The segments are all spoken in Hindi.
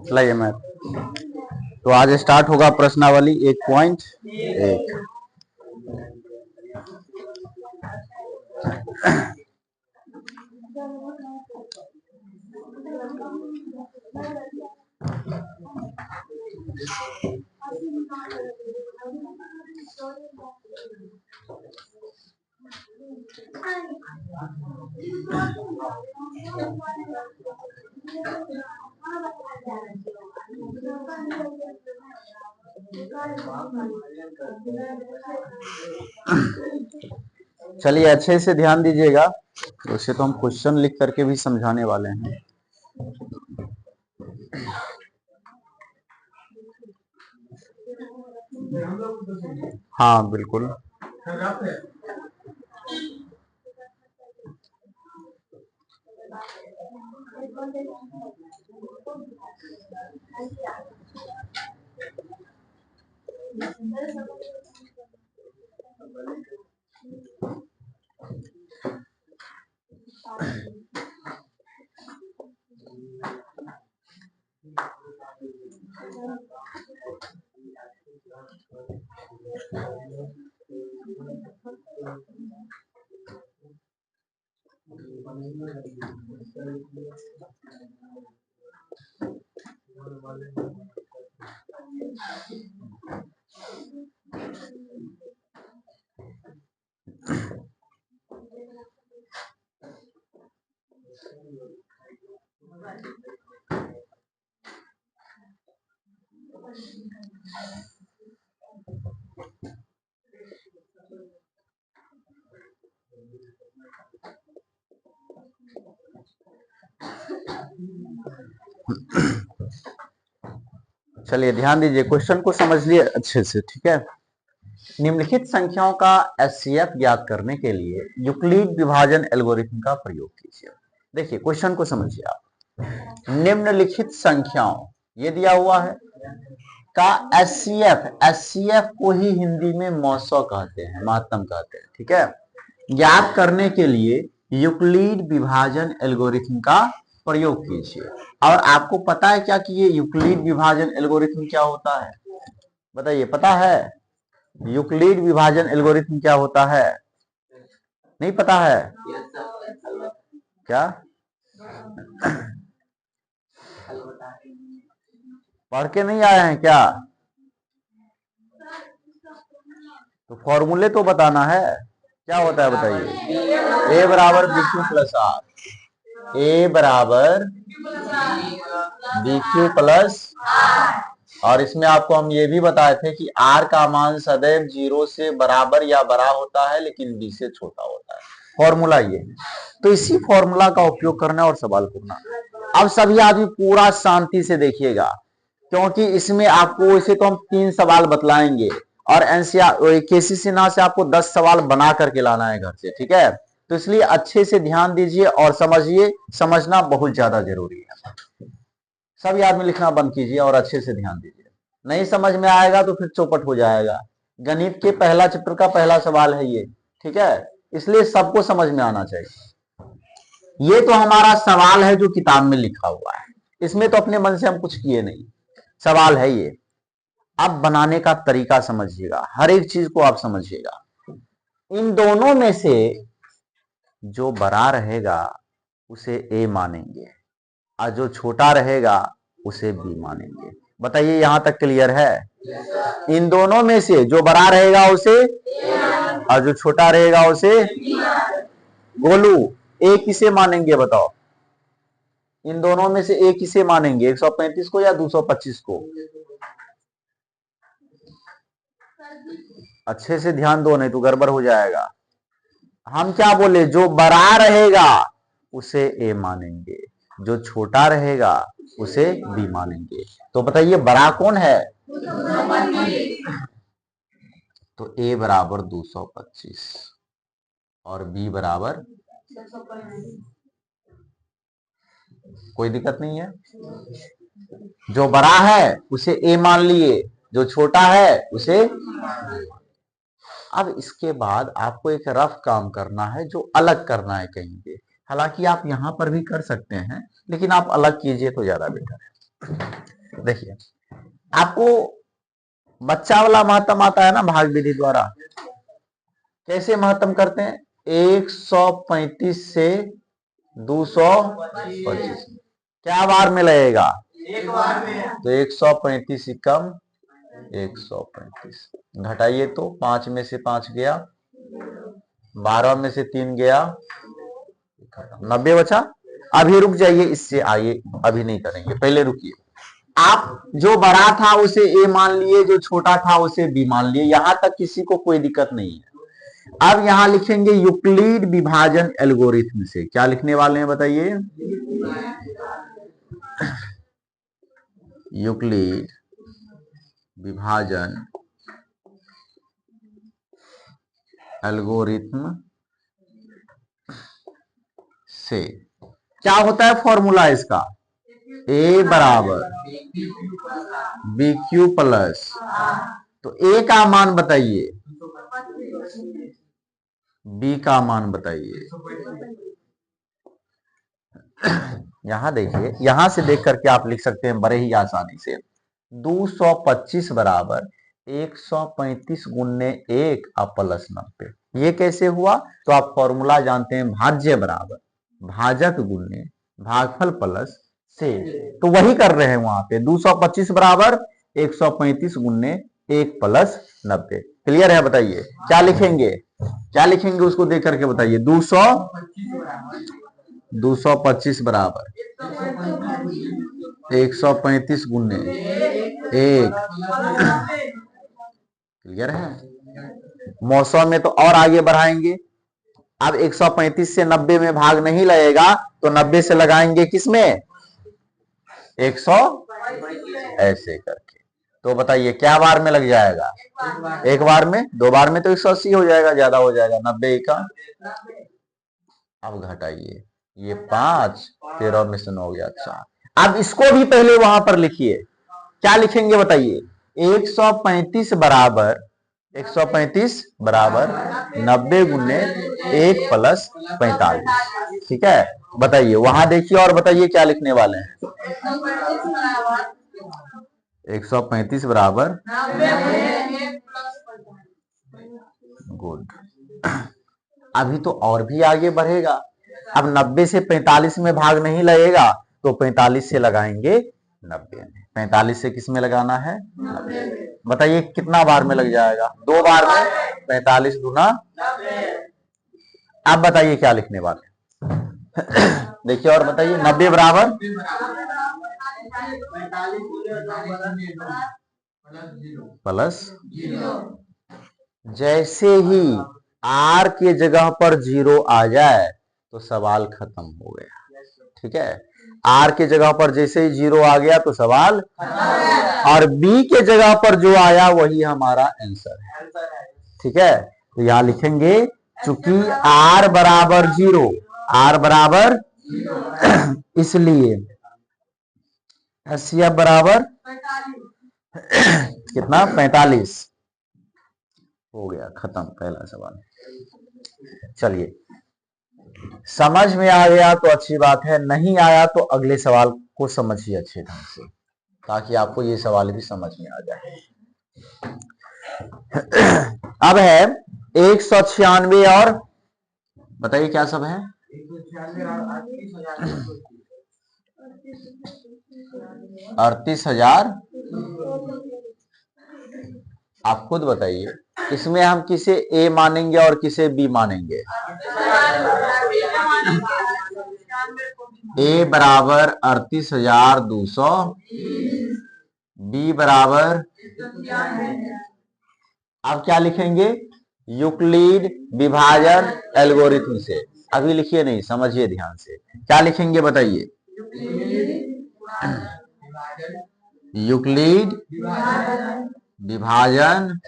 चलिए मैथ। तो आज स्टार्ट होगा प्रश्नावली 1.1। चलिए अच्छे से ध्यान दीजिएगा, वैसे तो हम क्वेश्चन लिख करके भी समझाने वाले हैं। हाँ बिल्कुल। चलिए ध्यान दीजिए, क्वेश्चन को समझ लिए अच्छे से, ठीक है। निम्नलिखित संख्याओं का एचसीएफ ज्ञात करने के लिए यूक्लिड विभाजन एल्गोरिथम का प्रयोग कीजिए। देखिए क्वेश्चन को समझिए आप। निम्नलिखित संख्याओं, ये दिया हुआ है, का एचसीएफ को ही हिंदी में मौसौ कहते हैं, महत्तम कहते हैं, ठीक है। ज्ञात करने के लिए यूक्लिड विभाजन एल्गोरिथम का प्रयोग कीजिए। और आपको पता है क्या कि ये यूक्लिड विभाजन एल्गोरिथम क्या होता है? बताइए, पता है यूक्लिड विभाजन एल्गोरिथम क्या होता है? नहीं पता है क्या? पढ़ के नहीं आए हैं क्या? तो फॉर्मूले तो बताना है, क्या होता है बताइए। ए बराबर बी क्यू प्लस आर, ए बराबर बी क्यू प्लस, और इसमें आपको हम ये भी बताए थे कि आर का मान सदैव 0 से बराबर या बड़ा होता है, लेकिन बी से छोटा होता है। फॉर्मूला ये है। तो इसी फॉर्मूला का उपयोग करना और सवाल करना। अब सभी आदमी पूरा शांति से देखिएगा, क्योंकि इसमें आपको, इसे तो हम 3 सवाल बतलाएंगे और एनसीआर केसीसी ना से आपको 10 सवाल बना करके लाना है घर से, ठीक है। तो इसलिए अच्छे से ध्यान दीजिए और समझिए, समझना बहुत ज्यादा जरूरी है। सभी आदमी लिखना बंद कीजिए और अच्छे से ध्यान दीजिए। नहीं समझ में आएगा तो फिर चौपट हो जाएगा। गणित के पहला चैप्टर का पहला सवाल है ये, ठीक है, इसलिए सबको समझ में आना चाहिए। ये तो हमारा सवाल है जो किताब में लिखा हुआ है, इसमें तो अपने मन से हम कुछ किए नहीं, सवाल है ये। अब बनाने का तरीका समझिएगा, हर एक चीज को आप समझिएगा। इन दोनों में से जो बड़ा रहेगा उसे ए मानेंगे और जो छोटा रहेगा उसे बी मानेंगे। बताइए यहां तक क्लियर है? इन दोनों में से जो बड़ा रहेगा उसे और जो छोटा रहेगा उसे। गोलू, ए किसे मानेंगे बताओ? इन दोनों में से ए किसे मानेंगे, 135 को या 225 को? अच्छे से ध्यान दो, नहीं तो गड़बड़ हो जाएगा। हम क्या बोले, जो बड़ा रहेगा उसे ए मानेंगे, जो छोटा रहेगा उसे बी मानेंगे। तो बताइए बड़ा कौन है? तो ए बराबर 225 और बी बराबर, कोई दिक्कत नहीं है। जो बड़ा है उसे ए मान लिए, जो छोटा है उसे। अब इसके बाद आपको एक रफ काम करना है, जो अलग करना है कहीं पे। हालांकि आप यहां पर भी कर सकते हैं, लेकिन आप अलग कीजिए तो ज्यादा बेटर है। देखिए, आपको बच्चा वाला महत्तम आता है ना भाग विधि द्वारा। कैसे महत्तम करते हैं? 135 से 225 क्या बार में लगेगा? एक बार में। तो 135 ही कम 135 घटाइए तो 5 में से 5 गया, 12 में से 3 गया, 90 बचा। अभी रुक जाइए, इससे आइए, अभी नहीं करेंगे, पहले रुकिए। आप जो बड़ा था उसे ए मान लिए, जो छोटा था उसे बी मान लिए, यहां तक किसी को कोई दिक्कत नहीं है। अब यहां लिखेंगे यूक्लिड विभाजन एल्गोरिथम से। क्या लिखने वाले हैं बताइए? यूक्लिड विभाजन एल्गोरिथम से। क्या होता है फॉर्मूला इसका? ए बराबर बी क्यू प्लस, तो ए का मान बताइए, बी का मान बताइए। यहां देखिए, यहां से देख करके आप लिख सकते हैं बड़े ही आसानी से। 225 बराबर 135 गुने 1 और प्लस 90। ये कैसे हुआ? तो आप फॉर्मूला जानते हैं, भाज्य बराबर भाजक गुने भागफल प्लस से। तो वही कर रहे हैं वहां पे। 225 बराबर 135 गुने 1 प्लस 90। क्लियर है? बताइए क्या लिखेंगे, क्या लिखेंगे उसको देख करके बताइए। 225 बराबर 135 गुने 1। क्लियर है? मौसम में तो और आगे बढ़ाएंगे। अब 135 से 90 में भाग नहीं लगेगा, तो 90 से लगाएंगे किसमें? 100, ऐसे करके। तो बताइए क्या बार में लग जाएगा? एक बार में। 2 बार में तो 180 हो जाएगा, ज्यादा हो जाएगा। 90 का अब घटाइए, ये 5, 13 में से 9 हो गया 4। अब इसको भी पहले वहां पर लिखिए। क्या लिखेंगे बताइए? 135 बराबर 90 गुने 1 प्लस 45। ठीक है? बताइए वहां देखिए और बताइए क्या लिखने वाले हैं। 135 बराबर, गुड। अभी तो और भी आगे बढ़ेगा। अब 90 से 45 में भाग नहीं लगेगा, तो 45 से लगाएंगे 90 में। 45 से किस में लगाना है? 90। बताइए कितना बार में लग जाएगा? 2 बार में। 45 गुना। अब बताइए क्या लिखने वाले? देखिए और बताइए। 90 बराबर प्लस, जैसे ही आर के जगह पर 0 आ जाए तो सवाल खत्म हो गया। ठीक है? आर के जगह पर जैसे ही 0 आ गया तो सवाल, और बी के जगह पर जो आया वही हमारा आंसर है। ठीक है? तो यहां लिखेंगे चूंकि आर बराबर 0, आर बराबर इसलिए एचसीएफ बराबर कितना? 45। हो गया खत्म पहला सवाल। चलिए, समझ में आ गया तो अच्छी बात है, नहीं आया तो अगले सवाल को समझिए अच्छे ढंग से, ताकि आपको ये सवाल भी समझ में आ जाए। अब है 196 और बताइए क्या सब है? 38,000। आप खुद बताइए इसमें हम किसे ए मानेंगे और किसे बी मानेंगे? ए बराबर 38,200, बी बराबर, आप क्या लिखेंगे? यूक्लिड विभाजन एल्गोरिथम से। अभी लिखिए नहीं, समझिए ध्यान से, क्या लिखेंगे बताइए? यूक्लिड विभाजन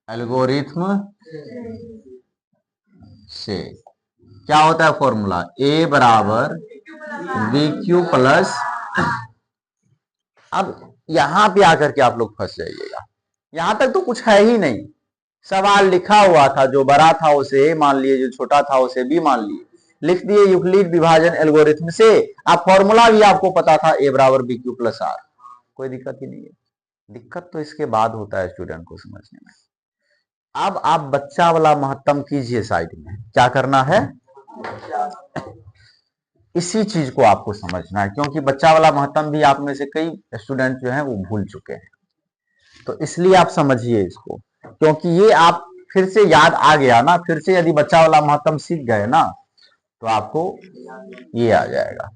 एल्गोरिथम से। क्या होता है फॉर्मूला? ए बराबर बी क्यू प्लस। अब यहां पे आकर के आप लोग फंस जाइएगा, यहां तक तो कुछ है ही नहीं, सवाल लिखा हुआ था, जो बड़ा था उसे ए मान लिए, जो छोटा था उसे बी मान लिए, लिख दिए यूक्लिड विभाजन एल्गोरिथम से। आप फॉर्मूला भी आपको पता था, ए बराबर बी क्यू प्लस आर, कोई दिक्कत ही नहीं है। दिक्कत तो इसके बाद होता है स्टूडेंट को समझने में। अब आप बच्चा वाला महत्तम कीजिए साइड में, क्या करना है? इसी चीज को आपको समझना है, क्योंकि बच्चा वाला महत्तम भी आप में से कई स्टूडेंट जो हैं वो भूल चुके हैं, तो इसलिए आप समझिए इसको, क्योंकि ये आप फिर से याद आ गया ना, फिर से यदि बच्चा वाला महत्तम सीख गए ना तो आपको ये आ जाएगा।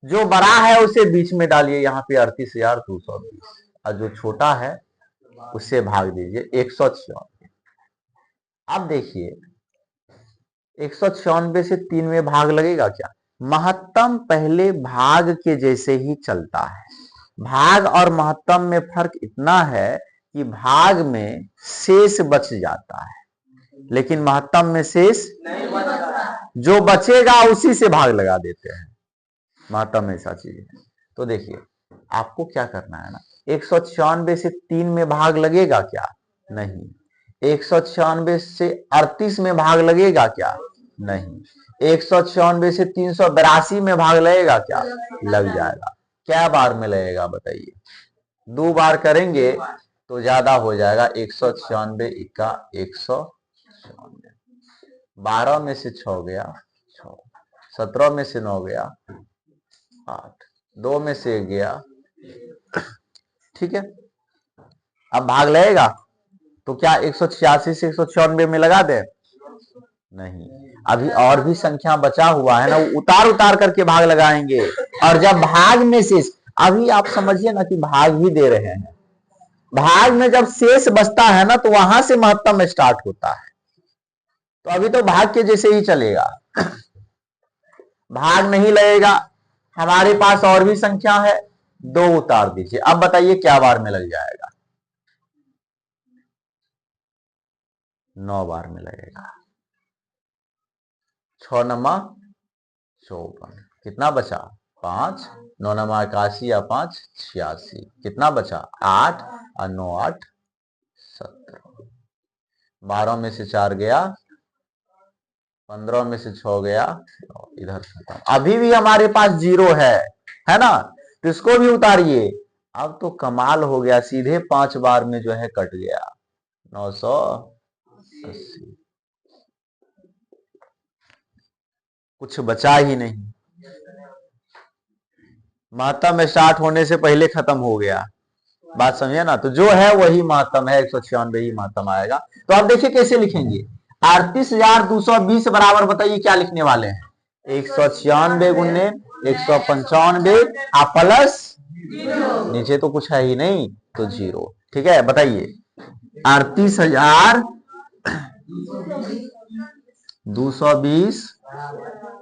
जो बड़ा है उसे बीच में डालिए, यहाँ पे 38,220, और जो छोटा है उससे भाग दीजिए 196। अब देखिए 196 से 3 में भाग लगेगा क्या? महत्तम पहले भाग के जैसे ही चलता है। भाग और महत्तम में फर्क इतना है कि भाग में शेष बच जाता है, लेकिन महत्तम में शेष नहीं बचता, जो बचेगा उसी से भाग लगा देते हैं। महत्तम ऐसा चीज है। तो देखिए आपको क्या करना है ना, 196 से 3 में भाग लगेगा क्या? नहीं। 196 से 38 में भाग लगेगा क्या? नहीं। 196 से 382 में भाग लगेगा क्या? लग जाएगा। क्या बार में लगेगा बताइए? 2 बार करेंगे तो ज्यादा हो जाएगा। 196 इक्का 196, 12 में से 6 गया 6, 17 में से 9 गया 8, 2 में से 1 गया, ठीक है। अब भाग लगेगा तो क्या 186 से 196 में लगा दे? नहीं, अभी और भी संख्या बचा हुआ है ना, वो उतार उतार करके भाग लगाएंगे। और जब भाग में शेष, अभी आप समझिए ना कि भाग भी दे रहे हैं, भाग में जब शेष बचता है ना तो वहां से महत्तम स्टार्ट होता है। तो अभी तो भाग के जैसे ही चलेगा, भाग नहीं लगेगा। हमारे पास और भी संख्या है, 2 उतार दीजिए। अब बताइए क्या बार में लग जाएगा? 9 बार में लगेगा। 6 नमा 54, कितना बचा? 5, 9 नमा 81 या 5 86, कितना बचा? 8 और 9 8 17, 12 में से 4 गया, 15 में से 6 गया, इधर खत्म। अभी भी हमारे पास 0 है ना, तो इसको भी उतारिए। अब तो कमाल हो गया, सीधे 5 बार में जो है कट गया 980, कुछ बचा ही नहीं। महत्तम स्टार्ट होने से पहले खत्म हो गया, बात समझे ना। तो जो है वही महत्तम है, 196 ही महत्तम आएगा। तो आप देखिए कैसे लिखेंगे। 38,220 बराबर बताइए क्या लिखने वाले हैं? 196 गुने 195 प्लस, नीचे तो कुछ है ही नहीं तो 0, ठीक है। बताइए 38,220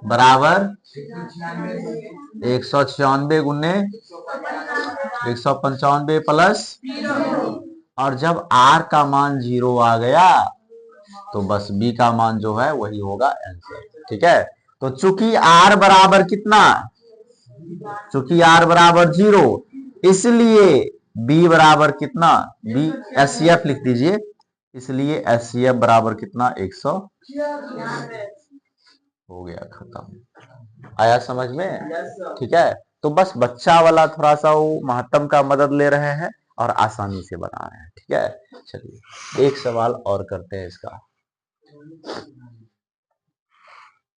बराबर 196 गुने 195 प्लस, और जब r का मान 0 आ गया तो बस b का मान जो है वही होगा आंसर, ठीक है। तो चूंकि r बराबर कितना, चूंकि r बराबर 0, इसलिए b बराबर कितना, b HCF लिख दीजिए, इसलिए HCF बराबर कितना 100, हो गया खत्म। आया समझ में? ठीक है। तो बस बच्चा वाला थोड़ा सा वो महत्तम का मदद ले रहे हैं और आसानी से बना रहे हैं। ठीक है, चलिए एक सवाल और करते हैं इसका।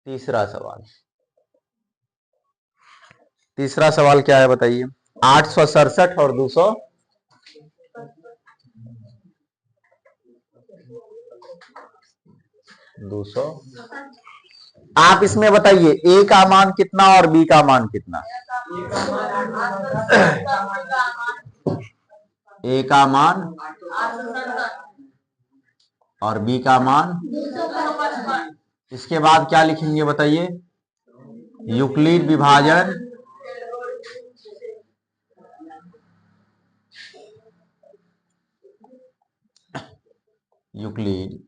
तीसरा सवाल क्या है बताइए। 867 और 200 आप इसमें बताइए ए का मान कितना और बी का मान कितना। ए का मान और बी का मान, इसके बाद क्या लिखेंगे बताइए। यूक्लिड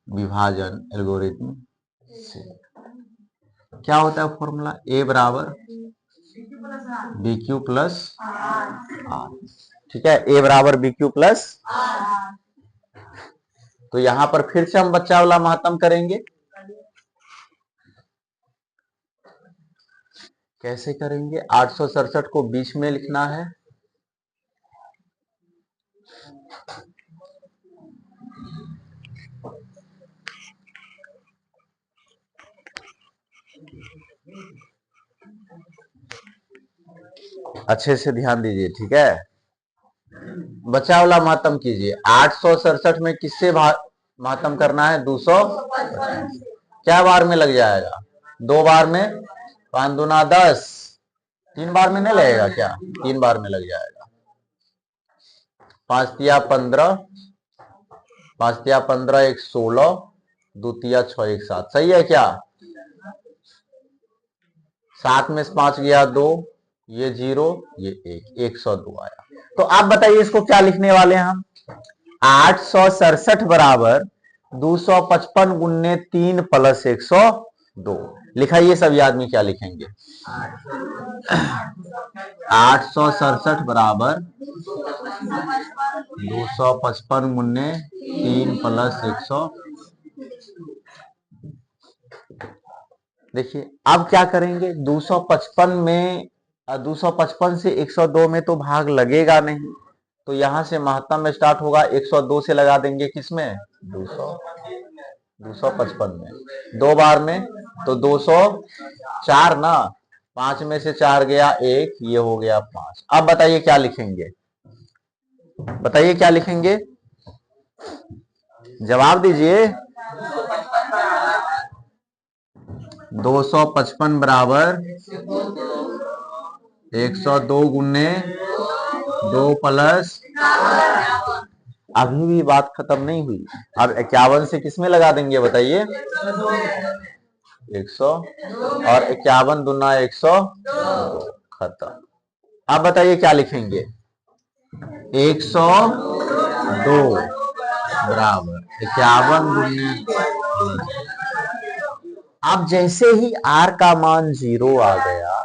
विभाजन एल्गोरिथम से क्या होता है फॉर्मूला, ए बराबर बी क्यू प्लस आर। ठीक है, ए बराबर बी क्यू प्लस। तो यहां पर फिर से हम बच्चा वाला महत्तम करेंगे। कैसे करेंगे, 867 को बीच में लिखना है, अच्छे से ध्यान दीजिए। ठीक है, बचा वाला महत्तम कीजिए। 867 में किससे महत्तम करना है, 200। क्या बार में लग जाएगा, 2 बार में, 5 दूना 10, 3 बार में नहीं लगेगा क्या, 3 बार में लग जाएगा। 5 तिया 15, 5 तिया 15 1 16, 2 तिया 6 1 7, सही है क्या। 7 में से 5 गया 2, ये 0, ये 1, 102 आया। तो आप बताइए इसको क्या लिखने वाले हैं हम। 867 बराबर 255 गुन्ने 3 प्लस 102। लिखाइए सभी आदमी क्या लिखेंगे। 867 बराबर 255 गुन्ने 3 प्लस 100। देखिए अब क्या करेंगे, 255 से 102 में तो भाग लगेगा नहीं, तो यहां से महत्तम में स्टार्ट होगा, 102 से लगा देंगे किसमें, 255 में, 2 बार में तो 204 ना, 5 में से 4 गया 1, ये हो गया 5। अब बताइए क्या लिखेंगे, बताइए क्या लिखेंगे, जवाब दीजिए। 255 बराबर 102 गुने 2 प्लस, अभी भी बात खत्म नहीं हुई। अब 51 से किसमें लगा देंगे बताइए, 100, और 51 दूना 100, खत्म। अब बताइए क्या लिखेंगे, 102 बराबर 51 गुने। अब जैसे ही r का मान 0 आ गया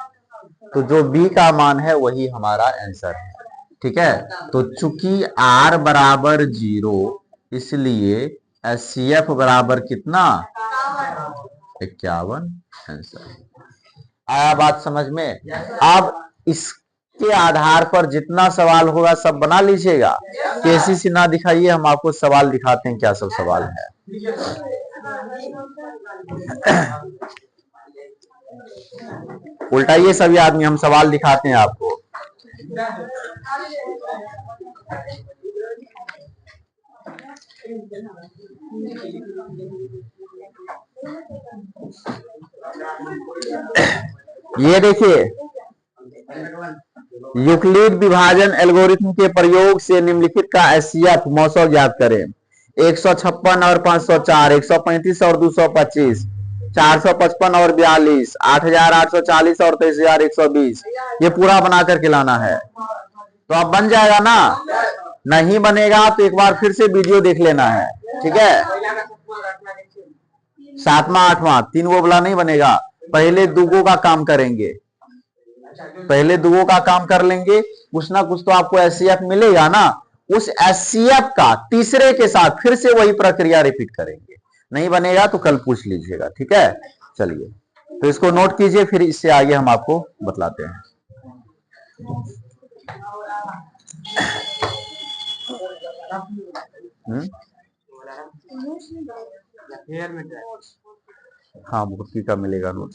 तो जो b का मान है वही हमारा आंसर है। ठीक है, तो चूंकि r बराबर 0 इसलिए HCF बराबर कितना, 51 आंसर। आया बात समझ में। अब इसके आधार पर जितना सवाल होगा सब बना लीजिएगा। केसी से ना दिखाइए, हम आपको सवाल दिखाते हैं क्या सब सवाल है। उल्टाइए सभी आदमी, हम सवाल दिखाते हैं आपको। ये देखिए, यूक्लिड विभाजन एल्गोरिथम के प्रयोग से निम्नलिखित का HCF मौसम ज्ञात करें। 156 और 504, 135 और 225, 455 और 42, 8840 और 23120, ये पूरा बना करके लाना है। तो अब बन जाएगा ना, नहीं बनेगा तो एक बार फिर से वीडियो देख लेना है। ठीक है, 7वां 8वां 3 गो वाला नहीं बनेगा, पहले दुगो का काम करेंगे, पहले दुगो का काम कर लेंगे, कुछ ना कुछ तो आपको HCF मिलेगा ना। उस HCF का तीसरे के साथ फिर से वही प्रक्रिया रिपीट करेंगे, नहीं बनेगा तो कल पूछ लीजिएगा। ठीक है, चलिए तो इसको नोट कीजिए, फिर इससे आगे हम आपको बतलाते हैं। हाँ भर्ती का मिलेगा नोट।